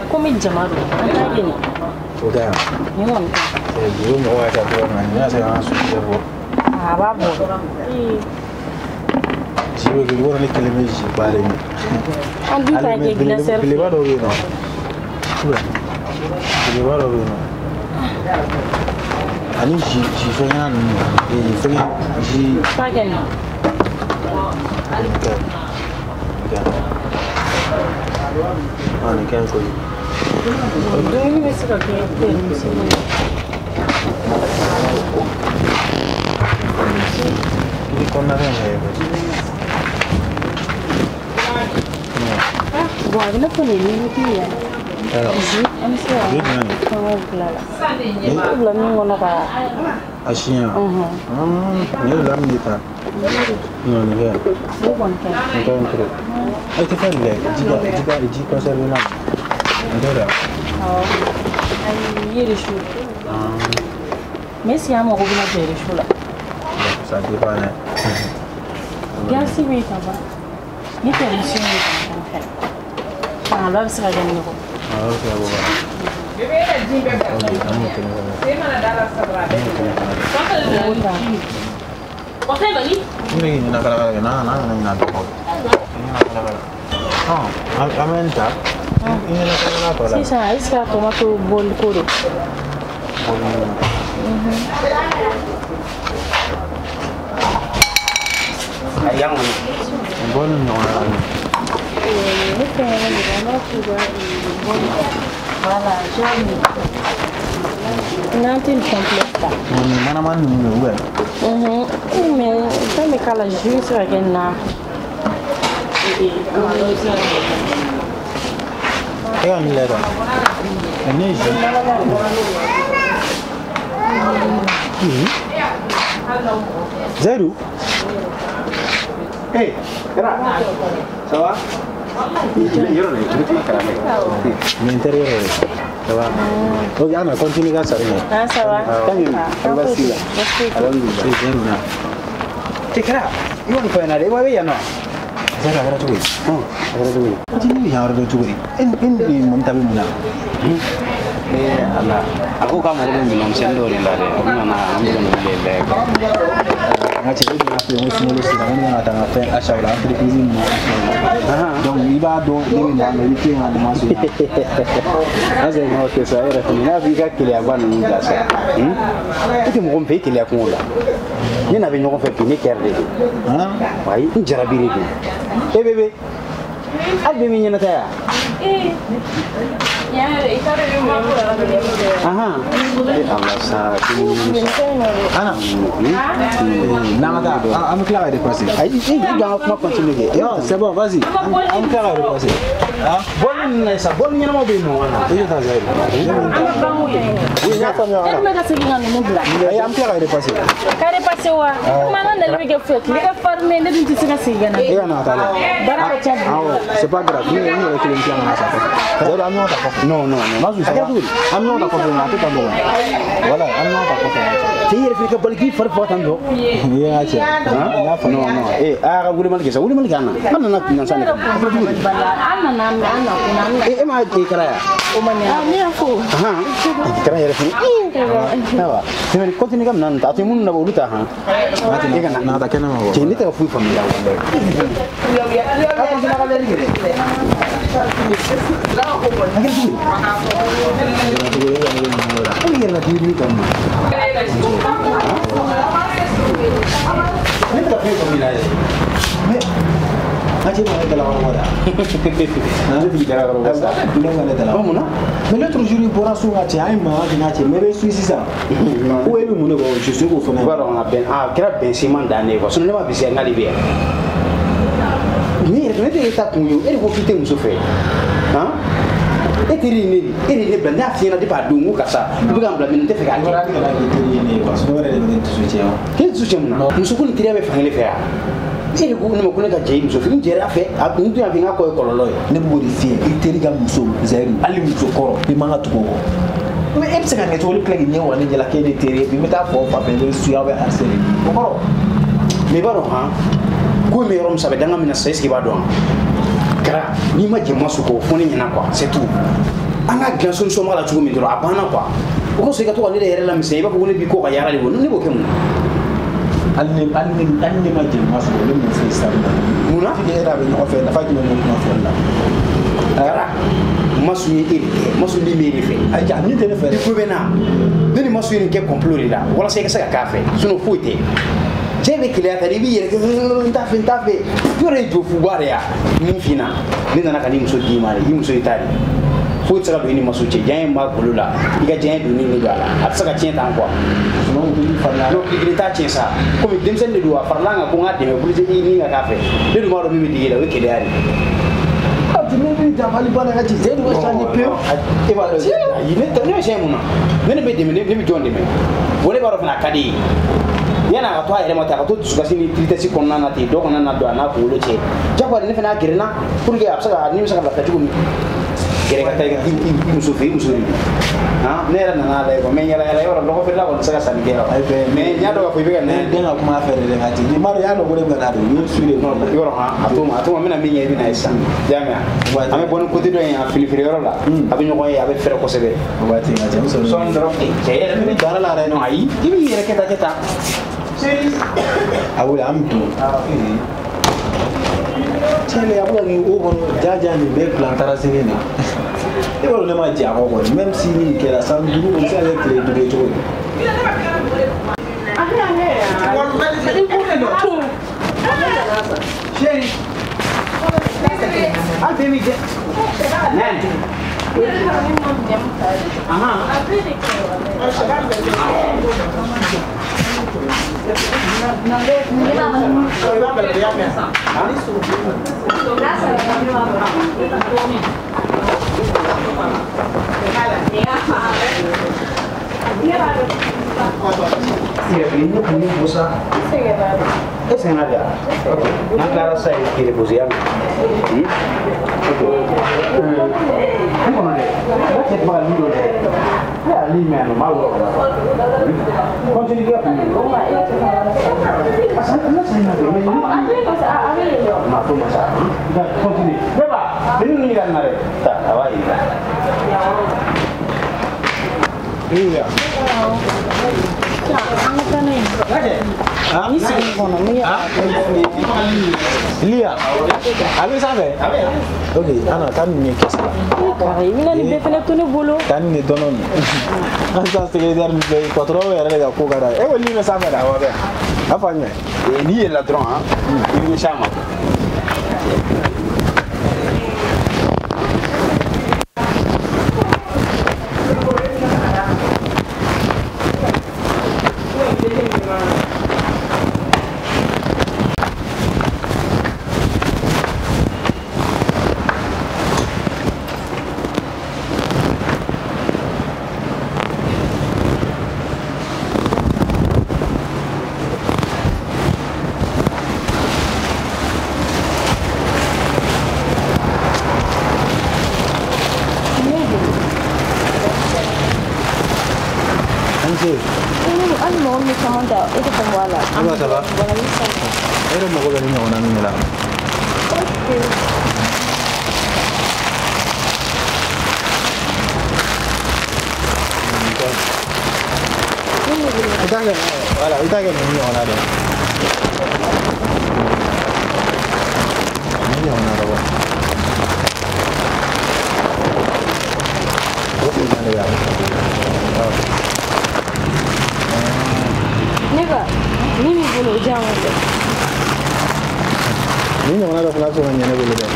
Come Jamaro, Antagini. Udah. You want? Belum mau ada doangannya saya langsung jawab. Babu. Jiwa gue orang ini meji balik. Andi lagi gila ser. Pilih baru ini. Pilih baru ini. Ani ji fengan, fengan ji. Pakai. Ani kan kau. Ini mesti pakai permisi. Ini kau nak apa ya? Gua ada pun ini dia. Ini mana? Ini belum ngono pak. Asyik. Ini dalam kita. No, ni ya. Bukan kan? Bukan terus. Itu kan le. Jika konser ulang. Ada dah. Oh. Ai rishu. Messi amo ko bina de rishu la. Sadi bana. Gasi be ta ba. Ni ta rishu ni kan. Ah, la bisa ga ni ko. Ah, okay, baba. Ini nak kalau nak amenta. Ini nak kalau apa? Sí, ça, isso tomato bol koro. Ayam. Bol ni orang. Ini kayaknya di mana juga bol. Wala, jami. Nanti completa. Mana ni juga. Mais ça me cala juste avec na. Yang ni lera. Ini je. Zero. Hey, kera. Ça va? Mi interior. Ça va? Ok, on continue comme ça. Ah, ça va. Merci. Alhamdulillah. Kera. Iwan ko yana dai wabe yana. Saya agak cuci. Agak cuci. Ini yang agak cuci. Ini mantap mana? Allah. Aku kamu udah minum sendok ni lah. Aku mana minum lele. Ngaji ini apa yang semula sekarang yang ada apa asal lah terkini mana. Donc ibadah ini mana itu yang ada masuk. Asa mau ke saya tu. Nina vika kile abang ni jasa. Itu mau kumpe kile aku lah. Ni nabi nyokong fe kini kerde. Wai jarabi ni. Bebe. Abi minya na taya. Ya, itu ada yang mau Aha. Allah sa. Ana. Nada. Am clair de passer. Ai, jangan aku continue. Yo, c'est bon, vas-y. Am clair de passer. Ah, Boleh ni sa, boleh ni nama beno. itu tak saya. Ini apa ni? Ele me dá seguinho no mundo lá. Ay, am clair de passer. Kare passewa. Mana na liga fek. Liga farme ne din tisiga sigana. Iya na tala. Bara ko chat. C'est pas grave. Ni le client qui en a ça. Zero am not d'accord. No. Mazu ça. Am not d'accord na tout en bon. Voilà, am not d'accord. Tiada fikir balik far tando. Iya aja. No. Aga guli mal kisa, guli mal kana. Mana nak sana. Ana kuna. Ma kira ya. Umanya. Ni aku. Aha. Kira ya sini. Nawa. Sini continue kam nan ta timun na boluta ha. Mati na ta kana mo. Sini ta fu família. Aku sini kali ni. Agak tu. Ini yang nak diri kamu. Ni tak perlu família. Aje mau ada lawan orang. Nanti tidak ada orang. Belum ada lawan. Kamu na? Mais l'autre jour il pourra sur aje ay ma aje mais be suisi ça. Ou est mon ego je suis au fond. Voilà on a ben kira ben siman dane ko. Sono ma bisi ngali be. Ni rete ta kunyo e ko fite muso fe. Hein? Etiri ni blanda afina de pa dungu kasa. Bukan blanda min te fe ka. Ora ni la etiri ni ko. So re de tu suci. Ke suci na. Muso kun tiri be fangele fe. Ini ko ni mo kun ka jey muso fin jere afe. Ndu ya finga ko kololo. Ne bu di fi etiri ga muso zairu. Ali muso koro. Bi manga tuko. Mais e psika ngeto le klagi nyewa ne jela ke de tiri bi meta fo pa pe le suya be asere. Ko. Me baro ha. go me rom sabe danga mina sai ski ba don kara ni ma je masu ko foni nyana quoi c'est tout anga gan solution mala chugo mi doro abana quoi ko so ka to ni de la mi sai ba ko ne bi ko ka yara le woni ne bo kemu alni ma je masu ko le mi sai sa muna ti era be no fe na fa ki no fe la kara masu ni iri masu ni meri fe ay ja ni te ne fe ko bena ni masu ni ke complot la wala sai ka saka kafe suno fuite jebe kile atari bi yere ntafe yore jo fugare ya ni fina ni nana ka ni muso di mari ni muso itari fo tsaka do ni masu che jaye ma kulula iga jaye do ni gala atsaka chen tan kwa no ni farla no igita chen sa ko mi demsen de do farla nga ko ngade me bulje ni nga kafe de do maro mi di la we kile ari ni Djanfa bana ka ci zeni wa sani pe e ba do ni to ne she muna ne be de me ne bi jonde me wole baro fana kadi yana ka to ayere mata ka to suka sini tritesi konna na te do konna na do na ko lo che jabare ne fana girena pour que absa ni misaka la taju mi gere ka tay ki muso fi muso ni ha ne ra na la ko men yala yoro do ko fi la ko saka sani ke ay be me nya do ka fi be ne de na kuma fere de ngati ni maro ya no gole ngana do ni sure no yoro ha atuma mina mi nyi na isa jamia ame bon ko ti do ya fili fili yoro la abi nyoko ya be fere ko sebe wati ngati so son dro e che mi dara la re no ai ibi yere keta Serie awule amdu chele abula ni ogo jaja ni be plantara singene e wala ne ma ja ko même si ni ke la sam duru ko sa avec les deux to Serie al demi de nan ini punya bosa. Ese nada. Na clara sai que le posia. Como é? Vai ter para ali. É ali mesmo, mal. Continue aqui. Asa não sai nada. Não tô mais. Continue. Beba, ini kan nare. Tak, awak ini. Iya. Lia, habis sampai? Oke, anak kan ni kisah. Ini ni define tu ni bolo. Kan ni donon. Asa sekedar ni kontrol ya ada aku kada. Wali ni sampai dah awak. Apa ni? Ini la dron, ah. Ini sama. Kita kan ni orang ada. Ni orang ada. Okey, mana ya? Nega, ni bolo Djanfa. Ni orang ada kelas orang yang boleh dah.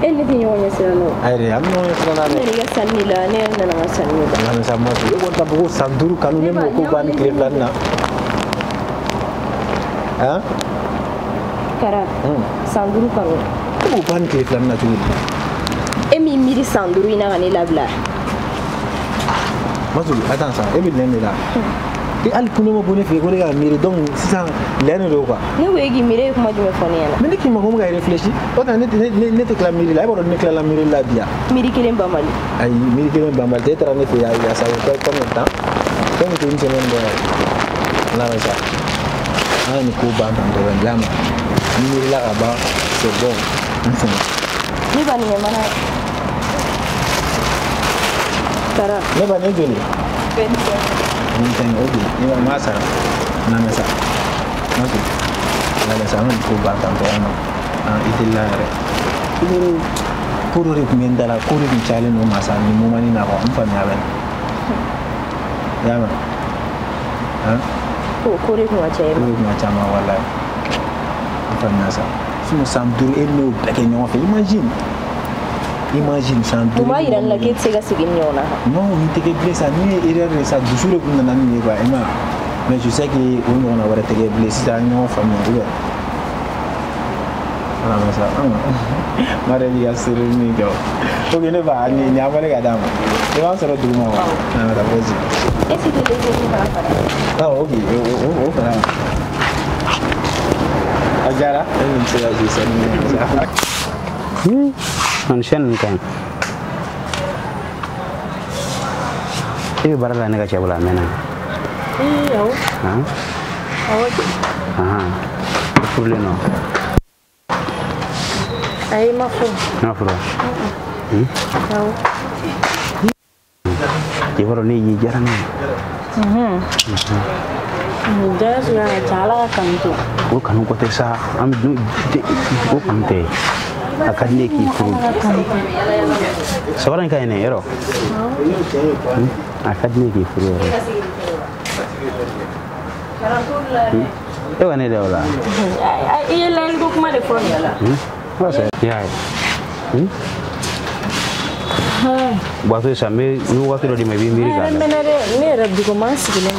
Anything you want to say, no. I am no explanation. Ni ga sanila, ni na na sanila. Kami sama tu. Ibu tak bagus sanduru kanu ni muka bani kelihatan na. Ah? Kara. Sanduru kanu. Muka bani kelihatan na tu. Emi miri ji sanduru ina ka ne labila Masu attends ça, et bien là. Et al kuno mo bone fe ko ga mire donc ça lene do quoi. ne we gi mire kuma jume foni yana Mais qui m'a comme ga réfléchi. Autant ne te clamir là, ne clamir mire là dia. miri kelen bamali Ay mire que ben bambal te tra ne fe ya ça fait combien de temps? Comme une semaine de là ça. Ah ni ko ba tan to lama. Mire là là-bas, c'est bon. ni bani ne mana tara Ne ba ne joli. Entendo, oke. Ini masa, nama sa. Oke. Nama sa mana ko ba tanto ano. Itu lah. Itu kuru recommenda la kuru di challenge no masa ni mo mani na ko amfa ni aben. Ya ma. kuri kuma chema Kuru ma chama wala. Amfa na sa. Sumo samduru eno beke nyo fa Imagine Santo. Uma iran la kit sega sigin yona. Non, il te que blessa ni erreur ça du jour que nous n'avons pas Emma. Mais je sais que on va avoir été blessé dans une famille. Voilà ça. Marie a serré ni go. Donc il ne va ni avoir les gars. Et on se retrouve moi. Ah, la pause. Et si tu les Ah, OK. On fera. Agara, elle me dit ça. On chaîne kan barala ne ka cebula mena yaw pour le nom ay ma fo yaw di waro ni yi jarani das la chala kantu ko kanu ko te sa am du ko kante akan ne ki furu seorang kayak ini ero akan ne ki furu ero ane dah lah iya lain gua kemana phone ya lah masa ya waktu sampai lu waktu di mebi miri kan ini rabbi ko masih gini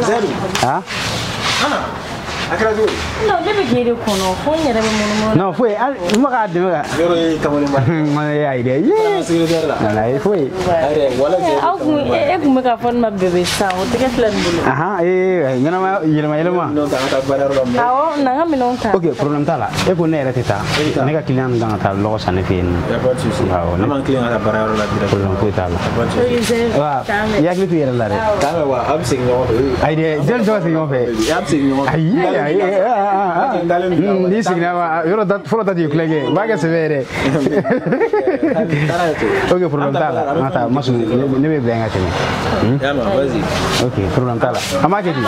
Zero. ah Akra dulu. no debe gere kono phone ya rabbi mono no foi maka de maka Zero kamu ni mana ya ide mana secrétaire là. nah foi Are wala zero. aku meka phone ma bebe sa o te plan bulu ngana ma yelma Non ta ta bararo lo. awo nanga minonta ok problem tala ko ne reteta ne ka client ngana ta logo sane fin Ya pas de souci. Nama client ta bararo la direct. problem ko tala Pas de souci. wa ya ki tu yera la re Kame wa am sing yo. ay de jël jo ci yo fe Am sing yo. ni signa wa yoro dat folo dat yu klege ba ga severe ok problem tala mata masu ne be benga tene Ya ma vas-y. ok problem tala amake di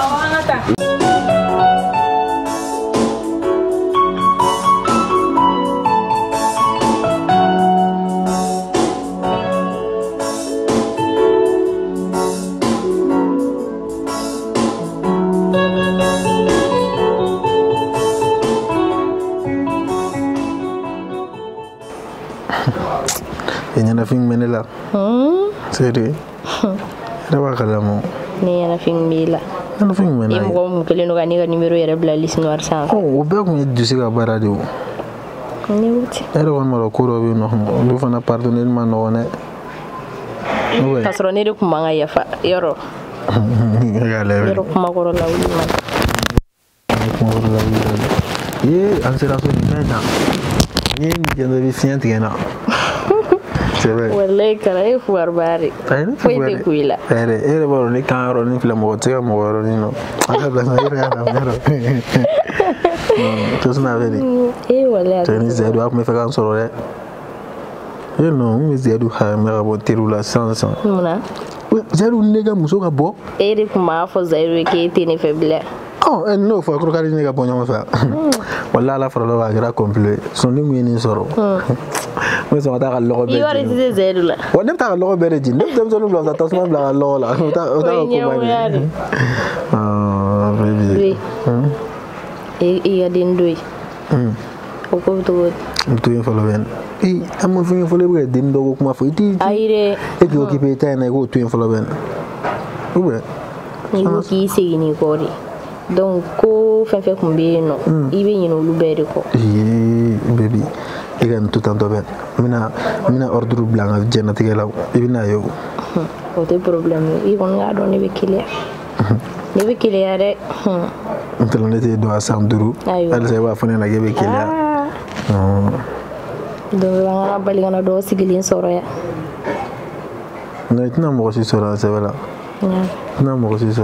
Yana film menela. Serie. Era kala mo. ne yana fin mila Yana film menela. im go mu keleno ga ni ga numero yere bla list noir sans Oh, o be ko du siga barade o. ni wuti Era won mala ko ro bi no. Lu fana pardonner ma no ne. Ouais. kasro ne de kuma nga yafa yoro yoro kuma goro la wuli man Ye, ansera so ni mena. Ni jendo bi sient gena. C'est vrai. wallahi kala e fu arbari foi te kuila Era baro ni kan ro ni film mo tega mo ro ni no. Aka bla na ira na mero. Tos na veri. wallahi Teni zedu ap me fa kan soro re. Ye no, mi zedu ha me ra bo tiru la sans. muna Zedu nega muso ka bo. ere kuma fo zairo ke tene febla Oh, no, fa ko kari nega bo nyama fa. Wallahi la fara la gra complet. Son ni ni soro. Mo so ta ka logo be. yori te zairo la Wa nem ta ka logo be re jin. Nem dem so lu la ta so la logo la. Ta ko ba ni. Ah, baby. e den doy ko to Tu yin follow ben. Am fi follow be din do kuma fo ti. aire E ki occupé ta na go tu yin follow ben. Ube. ni ko ki segini kori donc ko fen fe kumbe no ibe nyino lu bere ko Baby. Igen tout en domaine. Mina ordre blanc avec Jenatigé là. Ibina yo. Autre problème. Ils vont garder on est qu'il y a. Ne be qu'il y a de. On était doit Sanduru. Elle s'est va faire la gueule qu'il y a. Donc on a bali on a do sigilin soroya. Non, tu n'as pas reçu ça, c'est vrai. Tu n'as pas reçu ça.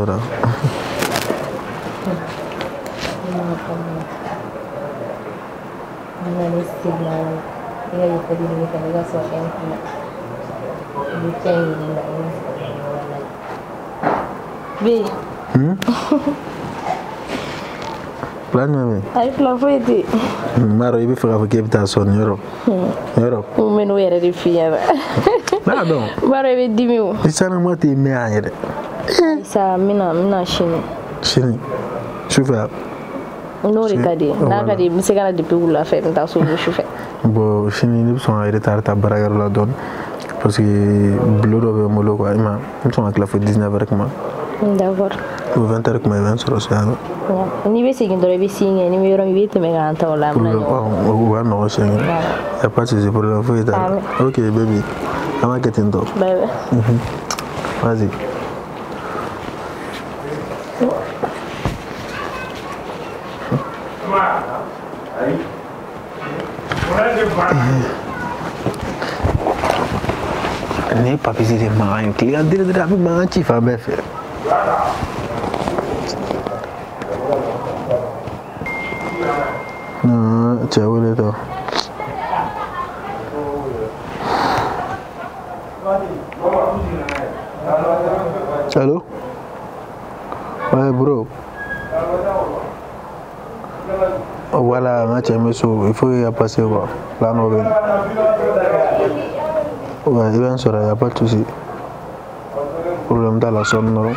Plan même. Ay plan foueti. Maro ibi fera que ta son euro. Euro. O menu era de fiera. Ah non. Maro ibi dimiu. Isso não mate me aire. Isa mina shini. Shini. Chauffeur. No rikadi. Na kadi misigana depuis la fête ta so le chauffeur. Bon, shini ni sont en retard ta baragar la donne parce que blodo be molo quoi ima. Ils sont à la fois 19 avec moi. D'accord. Au 20h comme 20 sur l'océan. Ni be seguindo le vicinge, ni mi vero mi vite me canta o la mano. No, c'est. Y a pas de souci pour la fois. OK, baby. On va quitter toi. Bye. Vas-y. Ne pas visiter marin, client dire de avec marin qui fait bien faire. Non, ciao le to. Allô? Ouais, bro. Voilà, on a il faut y passer quoi. Là, on va. Ouais, il va il n'y a pas de souci. Problème dans la somme, non?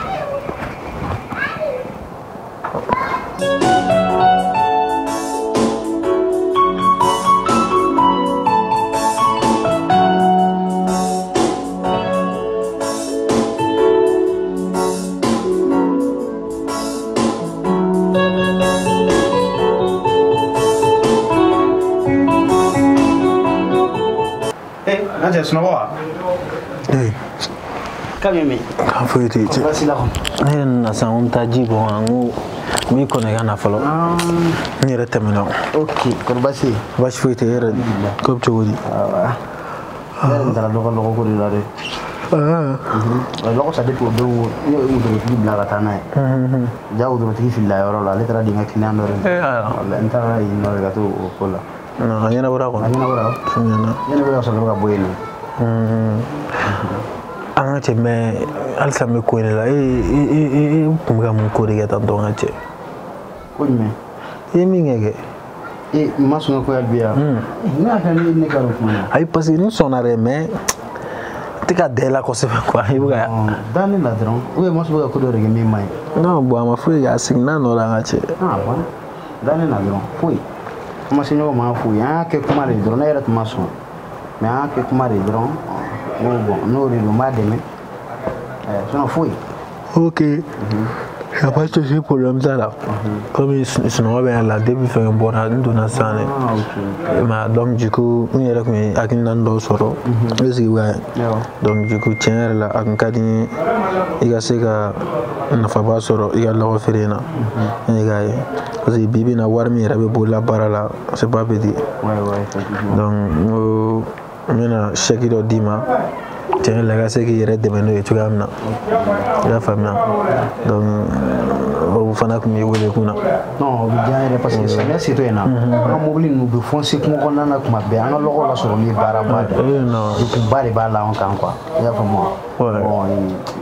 Nanti semua. Kami mi. Kamu itu. Ni nasa untaji bongangu. Mi konekan afalo. Ni rete mino. Okay, korbasi. Basi foi ter. Kop chodi. Dan dalam lokal ko dilare. Lokal sade ko do ni udo ti bla katana. Jauh do ti filla yoro la letra di ngakina ndore. La entara ino gato kola. No, hanya na berapa? Hanya na berapa? Hanya berapa sebelum kamu ini? Anga ceme, alsa me kuene la. Kumga mukuri ya tanto anga ce. Kume. Mingege. Masuk aku albia. Ni akan ni kalau punya. Ai pasi ni sonare me. Tika dela ko se kwa ibuga. Dani la dron. Uwe masuk aku do rege mi mai. No, bo ama fui ya signa no la anga ce. Bon. Dani la dron. Fui. Mas senhor mal fui, que kumare drone era tomaso. Me que kumare drone. No ri do mademe. Sono fui. OK. Ya pas de ce problème ça là. Comme ils sont bien là depuis faire un bon rendez-vous dans ça. Mais donc du coup, on est là mais akin nando soro. Esi ouais. Donc du coup tiens là akin kadi iga sega na fa ba soro iga la oferena. Iga parce que bibi na warmi rabe bola barala, c'est pas petit. Ouais. Donc mena shaki do dima. Tiens la gase qui irait de meno tu gamna. La famille. Donc o fana ko mi wole kuna. Non, bien parce que ça c'est toi na. On mobile nous be foncer ko ko nana kuma be an logo la so mi bara ba. Non. Tu bari ba la on kan quoi. Ya fa mo. Bon,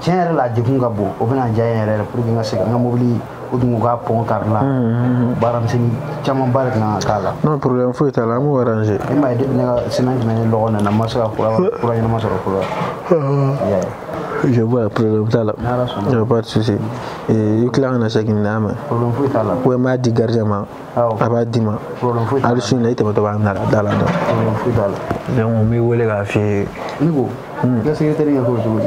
tiens la jikunga bo. O bena jaye pour que ngase nga mobile udu ga pon karla. Baram sin chama barak na kala. Non problème faut être là mo arranger. E mai de na sinan men logo na masaka pour na masaka pour. Je vois le problème là. Je vois pas de souci. Et il clair na chaque name. Problème faut être là. Ouais ma di garjama. Aba dima. Problème faut être. Ali shin laite mata ba na dala da. Problème faut être là. Donc on mi wole ga fi. Nigo. Ya secrétaire ko to.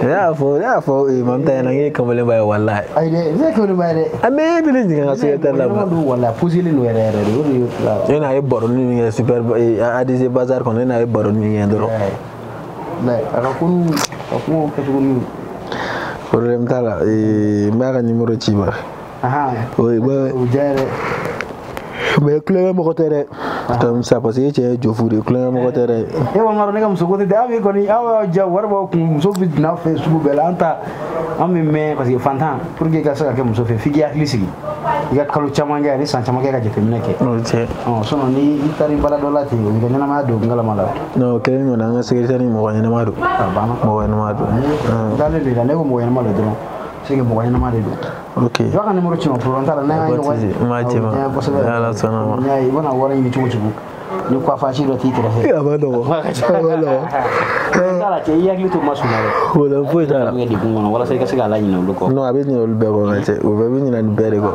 Ya fo mamta yana ngi kamale bay wallahi ay de ne ko bay de ame bi ni nga so yata la wala pusili noere ina e boron ni super adise bazar kon ina e boron ni ndoro la akakunu akunu ketugunu problème tala mbaka numéro ci ba aha oui ba ujare mais clé mo ko tere tam sa passé ci jofuri clé mo ko tere e won maro nega muso ko de awi ko ni awa ja warba ko muso bi na facebook belanta ami me parce que fantan pour que ka sa ke muso fe figi aklisi ya kalu chamanga ni san chamanga ka jete minake oh so ni itari bala dolati ni ga na ma do ngala mala no clé mo na nga secrétaire ni mo ko na ma do mo ko na ma do dale de ne ko mo na ma do sigi mo na ma do ok yo kan numéro ci mo pour ontala na yo ma ci ma ala sona ma ya ibona wara ni ci ci ni kwa faci do titre he ya ba do wala tala ke ya gitu masuna wala foi tala ngi di bungono wala sai ka siga la ni no ko no abi ni ol be ko ngate o be ni nan bere ko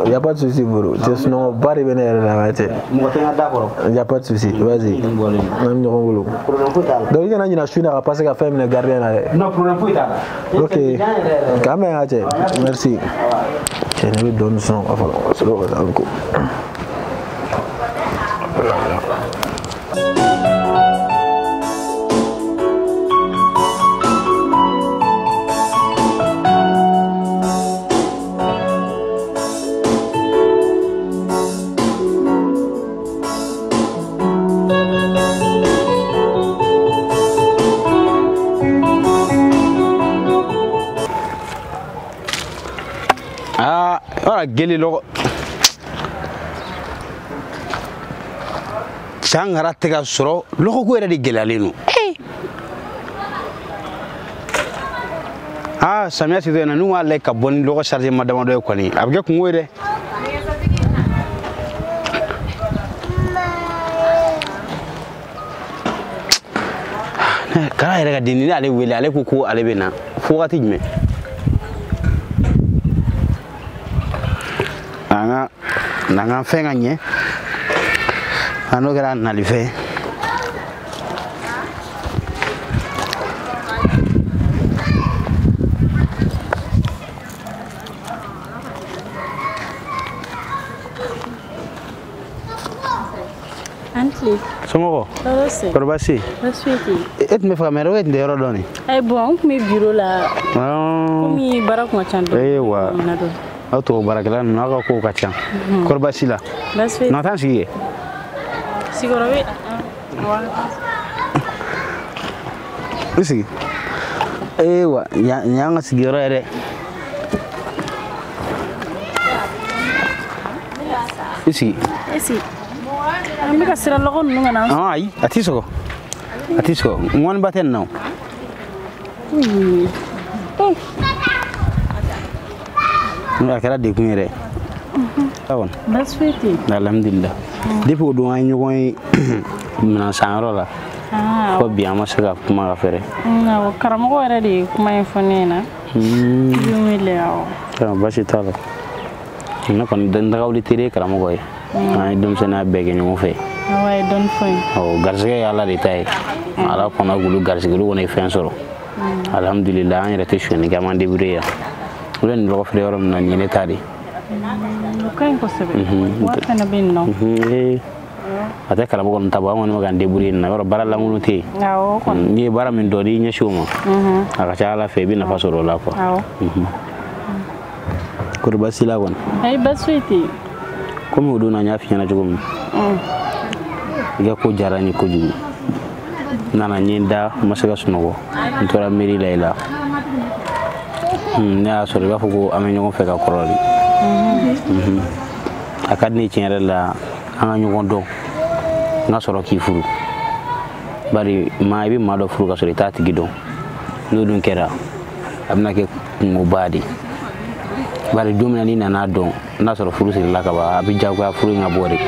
il y a pas de souci bro just no bari bene la ngate mo ko d'accord il y a pas de souci vas-y nam ni ngolo problème foi tala donc il y a chuna ka passer ka faire une gardien là no problème foi tala ok quand même ate merci je ne vais donner son enfin c'est le encore geli logo sangara tega soro logo ko era di gelalenu samia si na nu wala ka bon logo charger madama do ko ni abge ko ngore kala era ga dinini ale wele ale ko ale bena fo gati me nanga fenga nye ano gara nalife Antli somo Torose Korbasi Maswiti et me famero et ndero doni ay bon mi bureau la mi barak ma chando ewa auto barakala na ko kacha Korbasi la Maswiti na tan sigue sigorowe isi ewa nyanga sigiro ere isi amika sira logo nunga na ai atiso ngon baten no akara de kunere awon Maswiti alhamdulillah depuis do ay ñoy na sanro la ko bien ma saka kuma ga fere na karamo ko era di kuma fonena yumile aw bashi tala na kon den dagawli tere karamo ko ay dum sena bege ñu fe way don foy o garse yalla de tay ala ko na gulu garse gulu wona fen soro alhamdulillah an rete shoni ga man debrouiller len lo fere yorom na ñene tadi kain ko sebe wa kana bin no ate kala bogon taba woni magan debrouiller na woro barala ngunu te awo kon ni bara min do di nyashuma aka chala fe bi na fasoro la ko awo Korbasi la won ay Baswiti comme o do na nyafi na jogum ga ko jarani ko jugu nana nyinda masaka sunogo ntora meri layla na so ga fugo amenyo fe ka koroli akadni tiere la anganyo gondo na soro ki furu bari ma bi ma do furu ka so tati gido no dun kera amna ke ngobadi bari domina ni na do na soro furu sir la ka ba abi jagwa furu nga bori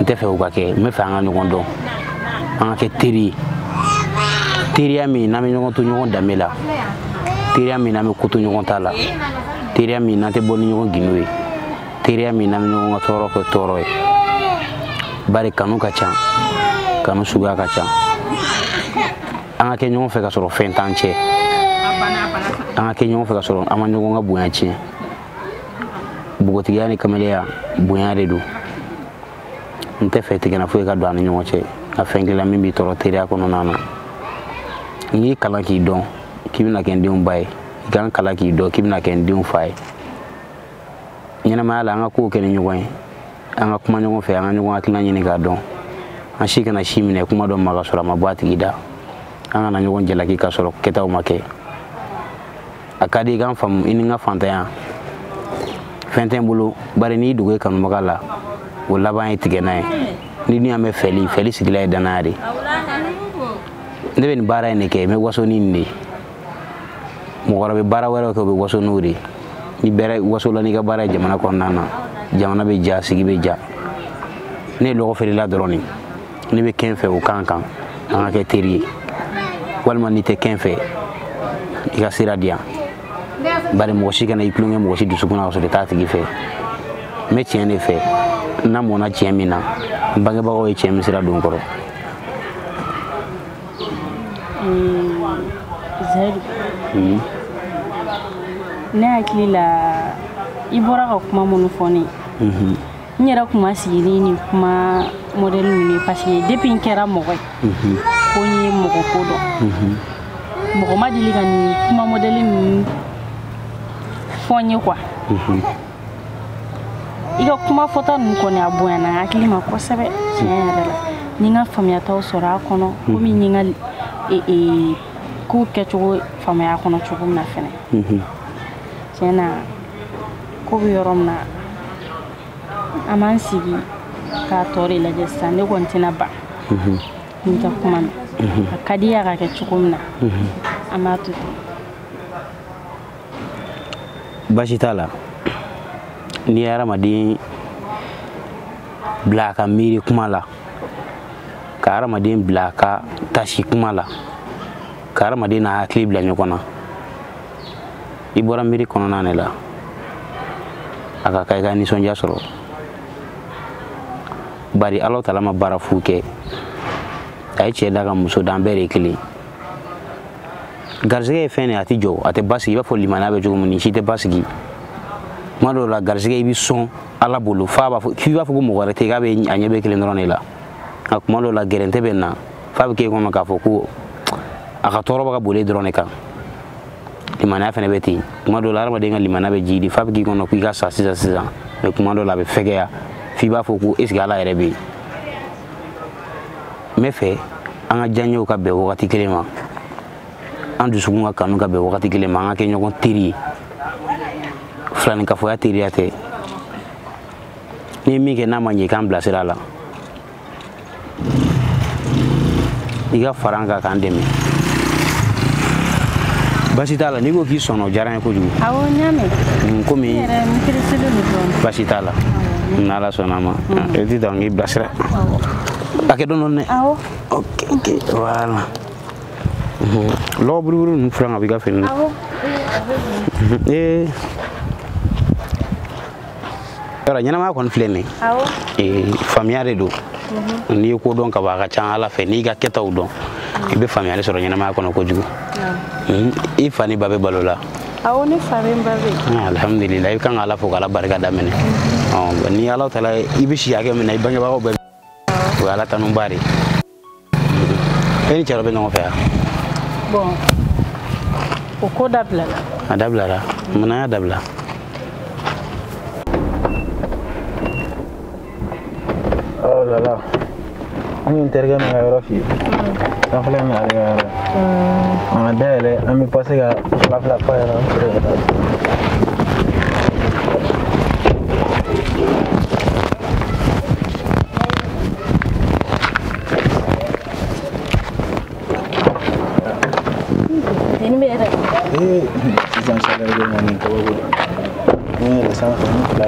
nte fe ko ke me fa anganyo gondo an ke teri ami na me nyon to nyon damela teri ami na me kutu nyon tala teri ami na te boni nyon ginwe teri ami na me nyon toro ko toro e bari kanu kacha kanu suga kacha an ka kɛ ɲɔgɔn fɛ ka sɔrɔ fɛn t'an cɛ an ka kɛ ɲɔgɔn fɛ ka sɔrɔ an ma ɲɔgɔn ka bonya tiɲɛ bogotigiya ni kamaleya bonya de don n tɛ fɛ tigɛna foyi ka don an ni ɲɔgɔn cɛ a fɛn kelen min b'i tɔɔrɔ teriya kɔnɔna na n'i kalan k'i dɔn k'i bɛna kɛ n denw ba ye i kan kalan k'i dɔn k'i bɛna kɛ n denw fa ye ɲɛnamaya la an ka kow kɛ ni ɲɔgɔn ye an ka kuma ɲɔgɔn fɛ an ka ɲɔgɔn hakilina ɲini k'a dɔn an si kana si minɛ kuma dɔ ma ka sɔrɔ a ma bɔ a tigi da an kana ɲɔgɔn jalaki ka sɔrɔ kɛtaw ma kɛ a ka di i k'an faamu i ni n ka fantanya fɛn tɛ n bolo bari n'i dogo i kanubaga la o laban ye tigɛna ye ni dun y'an bɛ fɛli sigila ye danaya de ne bɛ nin baara in de kɛ n bɛ waso ni nin de mɔgɔ wɛrɛ bɛ baara wɛrɛw kɛ u bɛ waso n'o de ni bɛrɛ wasola n'i ka baara ye jamana kɔnɔna na jamana bɛ ja sigi bɛ ja ne ye lɔgɔ feerela dɔrɔn de ne bɛ kɛn fɛ o kan an ka kɛ teri ye walima n'i tɛ kɛn fɛ i ka sira di yan bari mɔgɔ si kana i tulonkɛ mɔgɔ si dusukun na ka sɔrɔ i t'a tigi fɛ n bɛ tiɲɛ de fɛ n'a mɔna tiɲɛ min na n bangebagaw ye tiɲɛ min sira don n kɔrɔ. Zahir ne hakili la i bɔra ka kuma minnu fɔ ne n yɛrɛ kuma sigili ni kuma modèle ninnu parce que depuis n kɛra mɔgɔ ye ko n ye mɔgɔ ko dɔn mɔgɔ ma deli ka nin kuma modèle ninnu fɔ n ye quoi i ka kuma fɔta ninnu kɔni a bonyana n hakili ma kosɛbɛ tiɲɛ yɛrɛ la ni n ka faamuyataw sɔrɔ a kɔnɔ komi n ye n ka kow kɛcogo faamaya kɔnɔ cogo min na fɛnɛ tiɲɛ na ko bɛ yɔrɔ min na an m'an sigi k'a tɔ de lajɛ sisan ne kɔni tɛna ban n'i ka kuma na a ka di ya ka kɛ cogo min na an b'a to ten. Baasi t'a la n'i ye hadamaden bila a ka miiri kuma la ka hadamaden bila a ka tasi kuma la ka hadamaden n'a hakili bila ɲɔgɔn na i bɔra miiri kɔnɔna de la a ka kan i ka nisɔndiya sɔrɔ bari Ala Taala ma baara fu kɛ a ye cɛ da ka muso da an bɛɛ de ye kelen garisɛgɛ ye fɛn de a tɛ jɔ a tɛ basigi i b'a fɔ limaniya bɛ cogo min ni si tɛ basigi kuma dɔw la garisɛgɛ i bɛ sɔn Ala bolo f'i b'a fɔ ko mɔgɔ wɛrɛ tɛ k'a bɛ a ɲɛ bɛ kelen dɔrɔn de la a kuma dɔw la gɛrɛntɛ bɛ na f'a bɛ k'e kɔnɔ k'a fɔ ko a ka tɔɔrɔ bɛ ka boli dɔrɔn de kan limaniya fɛnɛ bɛ ten kuma dɔw la hadamaden ka limaniya bɛ jigi f'a bɛ k'i kɔnɔ k'i ka sa sisan mais kuma dɔw la a bɛ fɛgɛya f'i b'a fɔ ko est ce que Ala yɛrɛ bɛ yen n bɛ fɛ an ka diyaɲɛw ka bɛn wagati kelen ma an dusukun ka kanu ka bɛn wagati kelen ma an ka kɛ ɲɔgɔn teri ye filanikafoya teriya tɛ n'i ye min kɛ n'a ma ɲɛ i k'an bilasira a la i ka fara an kan k'an dɛmɛ baasi t'a la n'i ko k'i sɔnna o diyara n ye kojugu awɔ n y'a mɛn komi n pereselen don dɔɔnin baasi t'a la n'Ala sɔnna a ma i ti dɔn k'i bilasira a kɛ dɔɔnin dɛ awɔ ok voilà lɔgɔ buruburu ninnu filan ka b'i ka fini na yɔrɔ ɲɛnamaya kɔni filɛ nin ye faamuya de don n'i ye ko dɔn ka ban a ka ca Ala fɛ n'i ka kɛtaw dɔn i bɛ faamuyali sɔrɔ ɲɛnamaya kɔnɔ kojugu i fa ni ba bɛ balo la awɔ ne fa bɛ n ba bɛ alhamdulillah i kan ka Ala fo k'Ala barika da minɛ ni Ala Taala i bɛ si hakɛ min na i bangebagaw bɛɛ o ye Ala tanuba de e ni cɛ dɔ bɛ ɲɔgɔn fɛ yan bon o ko dabilala a dabilara munna y'a dabila oh là là an ye n terikɛ min ka yɔrɔ f'i ye an filɛ min ale ka yɔrɔ an ka dayɛlɛ an bɛ pase ka fila f'a ɲɛna an feere ka taa sisan salaire bɛ mɔni kabako n yɛrɛ sanfɛ n fila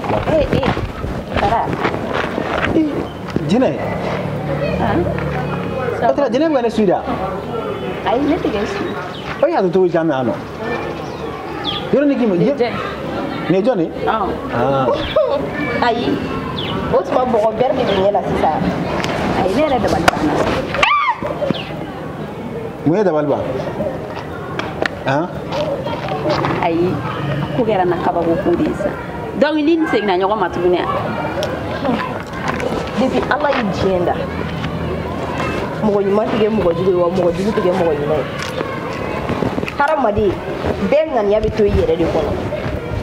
jinɛ o tɛ jinɛ bɛ ne su da ayi ne tɛ kɛ su o y'a to cogo caman yan nɔ yɔrɔ ni k'i ma nin ye jɔn ye ayi o tuma bɔgɔ bɛrɛ de bɛ ɲɛ la sisan ayi ne yɛrɛ dabali banna Mun ye dabali ban ayi ko kɛra na kabako ko de ye sa donc ni n seginna ɲɔgɔn ma tuguni depuis ala y'i diɲɛ da mɔgɔ ɲuman tɛ kɛ mɔgɔ jugu ye wa mɔgɔ jugu tɛ kɛ mɔgɔ ɲuman ye hadamaden bɛɛ ŋaniya bɛ to i yɛrɛ de kɔnɔ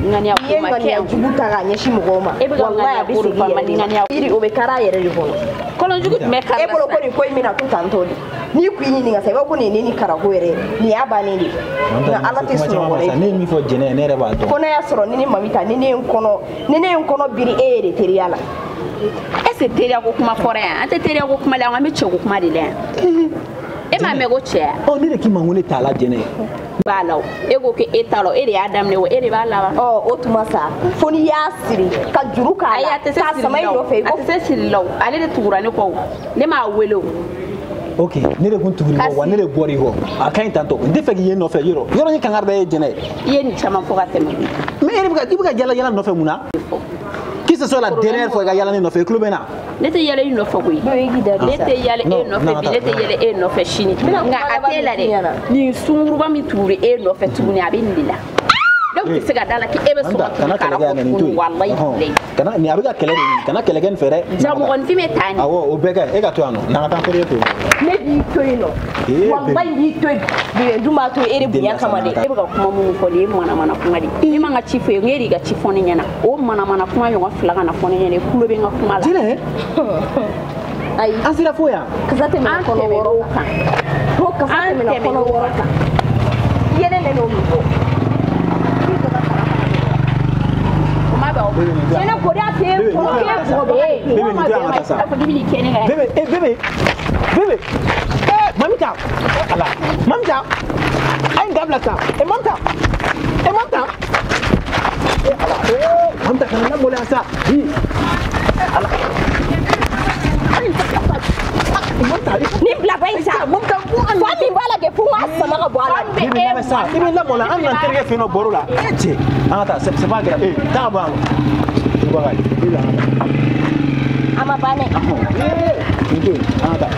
ŋaniya ko ma kɛ jugu ta k'a ɲɛsin mɔgɔw ma wallahi a bɛ segin ŋaniya yiri o bɛ kari a yɛrɛ de kɔnɔ kɔlɔnjugu tun bɛ kari e bolo ko nin ko in bɛna to tantɔ de n'i kun y'i ɲininka sa i b'a fɔ ko nin ye ne ni karako yɛrɛ nin y'a bannen de nka ala tɛ sunɔgɔ dɛ ne ye min fɔ jɛnɛ ne yɛrɛ b'a dɔn ko ne y'a sɔrɔ ni ne mami ta ni ne ye n kɔnɔ biri e ye de teriya la est ce que teriya ko kuma fɔra yan an tɛ teriya ko kuma la yan an bɛ cɛ ko kuma de la yan e m'a mɛn ko cɛ ne de k'i ma ko ne t'a la jɛnɛ b'a la o e ko k'e t'a la e de y'a daminɛ o e de b'a laban o tuma sa fo n'i y'a siri ka juru k'a la k'a sama i nɔfɛ a tɛ se siri la o ale de tugura ne kɔ o ne m'a wele o ok ne de kun tuguri kɔ wa ne de bɔr'i kɔ a ka ɲi tantɔ n tɛ fɛ k'i ye nɔfɛ yɔrɔ ni kankari da ye jɛnɛ ye i ye nin caman fɔ ka tɛmɛ mais i bɛ ka yala nɔfɛ mun na qui ce soit la dernière fois i ka yala ne nɔfɛ i tulo bɛ na ne tɛ yɛlɛ i nɔfɛ koyi ne tɛ yɛlɛ e nɔfɛ bi ne tɛ yɛlɛ e nɔfɛ sini nka a t'e la dɛ nin sunkuruba min tuguri e nɔfɛ tuguni a bɛ nin de la donc tɛ se ka da la k'e bɛ sɔn ka tugu kara ko tuguni walayi kana nin a bɛ ka kɛlɛ de ɲini kana kɛlɛ kɛ nin fɛ dɛ jamɔgɔninfin bɛ taa nin awɔ o bɛɛ kɛ e ka to yan nɔ n'an ka taa feere to ne b'i to yen nɔ walayi n b'i to yen bi dun b'a to e de bonya kama de e bɛ ka kuma minnu fɔ de ye manamana kuma de ne man ka ci fɔ ye n y'e de ka ci fɔ ne ɲɛna o manamana kuma ɲɔgɔn fila ka na fɔ ne ɲɛna i tulo bɛ n ka kuma la jinɛ ayi an sera fo yan kasa tɛmɛna kɔnɔ wɔɔrɔ kan ko kasa tɛmɛna kɔnɔ wɔɔrɔ kan i ye ne nɛnɛ o min fɔ Tiene por ahí bébé mamita ala mamita ay gabla ta e mamta mamta kana na mola sa ala ni bila bayi sa mamta fa mi bala ke fu ma sama ka bala bébé sa ibi la mola an nan terge feno borula ete ata c'est pas grave ta ba ama bane itu ata